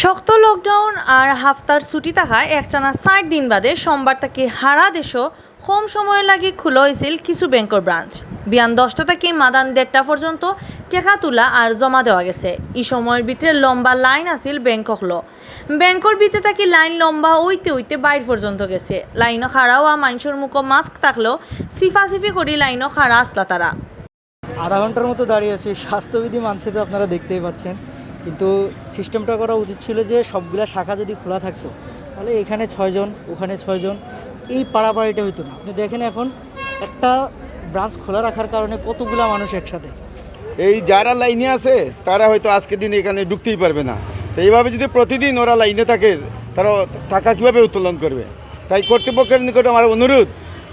শক্ত লকডাউন আর হাফতার ছুটি থাকায় একটানা ৬০ দিন বাদে সোমবার থেকে হারা দেশও কম সময় লাগি খোলা হয়েছিল কিছু ব্যাংকের ব্রাঞ্চ। বিয়ান ১০টা থেকে মাদান ১:৩০ পর্যন্ত টেকা তোলা আর জমা দেওয়া গেছে। এই সময়ের ভিতরে লম্বা লাইন আছিল ব্যাংকগুলো। ব্যাংকের ভিতরে থাকি লাইন লম্বা হইতে হইতে বাইর পর্যন্ত গেছে। লাইনও খাড়া হওয়া মানুষের মুখে মাস্ক থাকলেও সিফাসিফি করে লাইনও খাড়া আসলা তারা। আধা ঘন্টার মতো দাঁড়িয়ে আছি। স্বাস্থ্যবিধি মানছে তো আপনারা দেখতেই পাচ্ছেন, কিন্তু সিস্টেমটা করা উচিত ছিল যে সবগুলা শাখা যদি খোলা থাকতো তাহলে এখানে ৬ জন ওখানে ৬ জন, এই পাড়াপাড়িটা হইতো না। আপনি দেখেন এখন একটা ব্রাঞ্চ খোলা রাখার কারণে কতগুলা মানুষ একসাথে। এই যারা লাইনে আছে তারা হয়তো আজকের দিন এখানে ঢুকতেই পারবে না। তো এইভাবে যদি প্রতিদিন ওরা লাইনে থাকে তারা টাকা কীভাবে উত্তোলন করবে? তাই কর্তৃপক্ষের নিকট আমার অনুরোধ,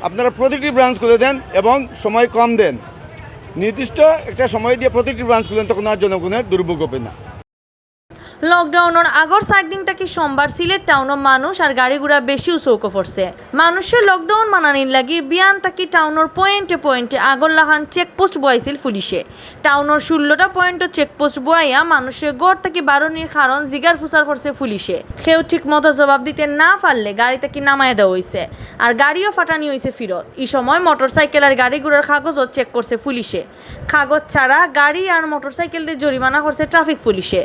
আপনারা প্রতিটি ব্রাঞ্চ খুলে দেন এবং সময় কম দেন। নির্দিষ্ট একটা সময় দিয়ে প্রতিটি ব্রাঞ্চ খুলেন, তখন আর জনগণের দুর্ভোগ হবে না। লকডাউনের আগর ৪ দিন থেকে সোমবার সিলেট টাউনের মানুষ আর গাড়ি ঘোড়া বেশি চৌকো পড়ছে। মানুষের লকডাউন মানানির লাগি বিয়ান থাকি টাউনের পয়েন্টে পয়েন্টে আগর লাহান চেকপোস্ট বয়াইছিল পুলিশে। টাউনের ১৬টা পয়েন্টে চেকপোস্ট বয়াইয়া মানুষের গড় থেকে বারণির কারণ জিগার ফুসার করছে পুলিশে। কেউ ঠিক মতো জবাব দিতে না পারলে গাড়ি থেকে নামায় দেওয়া হয়েছে আর গাড়িও ফাটানি হয়েছে ফিরত। এই সময় মোটরসাইকেল আর গাড়ি ঘোড়ার কাগজও চেক করছে পুলিশে। কাগজ ছাড়া গাড়ি আর মোটরসাইকেল দিয়ে জরিমানা করছে ট্রাফিক পুলিশে।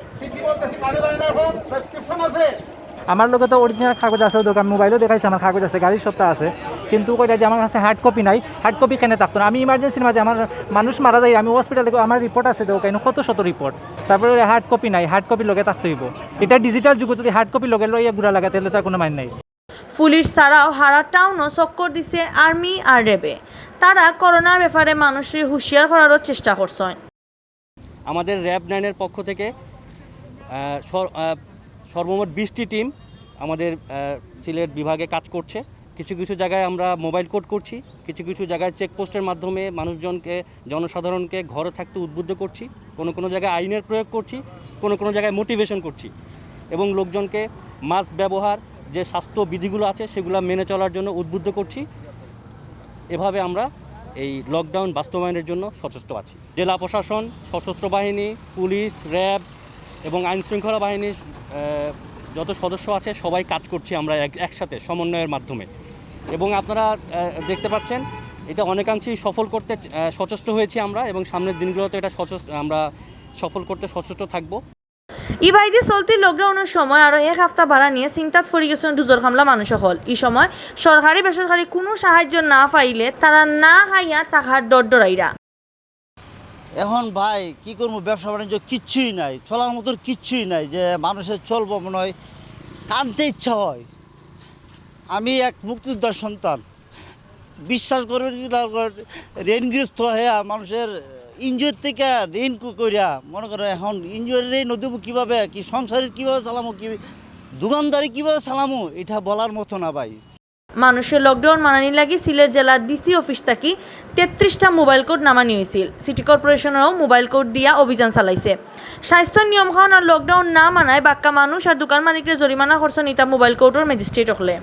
আমার লোকে তো অরিজিনাল কাগজ আছে, দোকান মোবাইলও দেখাইছে আমার কাগজ আছে, গাড়ির সপ্তাহ আছে, কিন্তু কইটা যে আমার কাছে হার্ড কপি নাই। হার্ড কপি কেন থাকতো না? আমি ইমার্জেন্সির মাঝে আমার মানুষ মারা যায়, আমি হসপিটালে আমার রিপোর্ট আছে, তো কেন শত রিপোর্ট, তারপরে হার্ড কপি নাই, হার্ড কপি লগে থাকতে হইব। এটা ডিজিটাল যুগে যদি হার্ড কপি লগে লইয়া ঘুরা লাগে তাহলে তার কোনো মান নাই। পুলিশ ছাড়াও হারা টাউনও চক্কর দিছে আর্মি আর র্যাবে। তারা করোনার ব্যাপারে মানুষের হুঁশিয়ার করারও চেষ্টা করছেন। আমাদের র্যাব 9-এর পক্ষ থেকে সর্বমোট 20টি টিম আমাদের সিলেট বিভাগে কাজ করছে। কিছু কিছু জায়গায় আমরা মোবাইল কোড করছি, কিছু কিছু জায়গায় চেকপোস্টের মাধ্যমে মানুষজনকে, জনসাধারণকে ঘরে থাকতে উদ্বুদ্ধ করছি, কোনো কোনো জায়গায় আইনের প্রয়োগ করছি, কোনো কোনো জায়গায় মোটিভেশন করছি এবং লোকজনকে মাস্ক ব্যবহার, যে স্বাস্থ্য বিধিগুলো আছে সেগুলো মেনে চলার জন্য উদ্বুদ্ধ করছি। এভাবে আমরা এই লকডাউন বাস্তবায়নের জন্য সচেষ্ট আছি। জেলা প্রশাসন, সশস্ত্র বাহিনী, পুলিশ, র্যাব এবং আইনশৃঙ্খলা বাহিনীর যত সদস্য আছে সবাই কাজ করছি আমরা একসাথে সমন্বয়ের মাধ্যমে। এবং আপনারা দেখতে পাচ্ছেন এটা অনেকাংশেই সফল করতে সচেষ্ট হয়েছি আমরা, এবং সামনের দিনগুলোতে এটা আমরা সফল করতে সচেষ্ট থাকবো। ইবাইদি চলতি লকডাউনের সময় আরও ১ সপ্তাহ ভাড়া নিয়ে চিন্তাত পড়ে গেছেন দুজোর কামলা মানুষ হল। এই সময় সরকারি বেসরকারি কোনো সাহায্য না পাইলে তারা না খাইয়া টাকার দরদরাইরা। এখন ভাই কি করবো, ব্যবসা বাণিজ্য কিচ্ছুই নাই, চলার মতন কিচ্ছুই নাই, যে মানুষের চলবো মনে হয়, কানতে ইচ্ছা হয়। আমি এক মুক্তিযোদ্ধার সন্তান, বিশ্বাস করবেন কি না, ঋণগ্রস্ত হয়ে মানুষের ইনজুরি থেকে ঋণ করিয়া মনে করে এখন ইনজুরি নদীবো কীভাবে, কি সংসারের কীভাবে চালামো, কি দোকানদারি কীভাবে চালামো, এটা বলার মতো না ভাই। মানুষের লকডাউন মানানি লাগি সিলেট জেলার ডিসি অফিস থাকি ৩৩টা মোবাইল কোড নামানি হয়েছিল। সিটি কর্পোরেশনেরও মোবাইল কোড দিয়া অভিযান চালাইছে। স্বাস্থ্যের নিয়মখান আর লকডাউন না মানায় বাক্কা মানুষ আর দোকান মালিকরে জরিমানা করছেন ইতা মোবাইল কোডের ম্যাজিস্ট্রেট হলে।